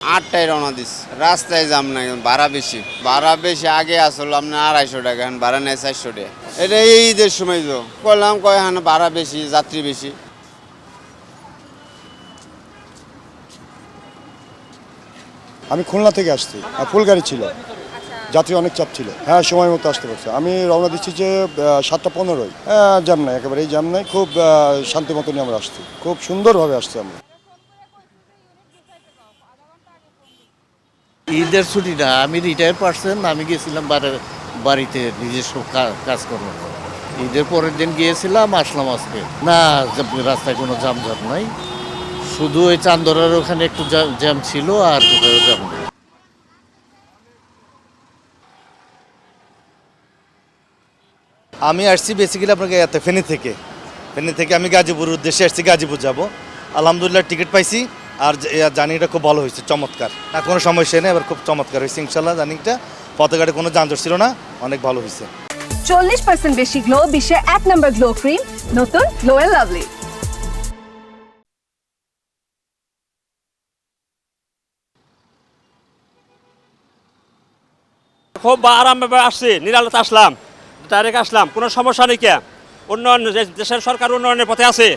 8টায় রওনা দিস, রাস্তায় যাম না, ভাড়া বেশি আগে আসলো আপনার 250 টাকা, এখন ভাড়া নেয় 400 টাকা। এটা এই ঈদের সময় তো করলাম, কয় হ্যাঁ ভাড়া বেশি, যাত্রী বেশি। আমি খুলনা থেকে আসছি, ফুল গাড়ি ছিল, যাত্রী অনেক চাপ ছিল। হ্যাঁ, সময় মতো আসতে পারছে। আমি রওনা দিচ্ছি যে 7টা 15-য়। জ্যাম নাই, একেবারেই জ্যাম নাই, খুব শান্তি মতনই আমরা আসছি, খুব সুন্দরভাবে আসছি আমরা। ঈদের ছুটি না, আমি রিটায়ার পারসন। আমি গিয়েছিলাম বাড়িতে নিজস্ব কাজকর্ম করে। ঈদের পরের দিন গিয়েছিলাম, আসলাম আজকে। না, রাস্তায় কোনো জামজট নাই, শুধু ওই চান্দরার ওখানে একটু জ্যাম ছিল, আর কোথাও জ্যাম নেই। আমি আসছি বেসিক্যালি আপনাকে ফেনী থেকে আমি গাজীপুরের উদ্দেশ্যে আসছি, গাজীপুর যাব। আলহামদুলিল্লাহ টিকিট পাইছি, আর জার্নিটা খুব ভালো হয়েছে, চমৎকার। না কোনো সমস্যা নেই, এবার খুব চমৎকার হয়েছে ইনশাল্লাহ। জার্নিটা পথঘাটে কোনো যানজট ছিল না, অনেক ভালো হয়েছে। 40% বেশি গ্লো, বিশ্বের 1 নম্বর গ্লো ক্রিম, নতুন গ্লো এন্ড লাভলি। খুব আরামভাবে আসছি, নিরালাতে আসলাম, ডাইরেক্ট আসলাম, কোনো সমস্যা নেই। কে উন্নয়ন, দেশের সরকার উন্নয়নের পথে আছে।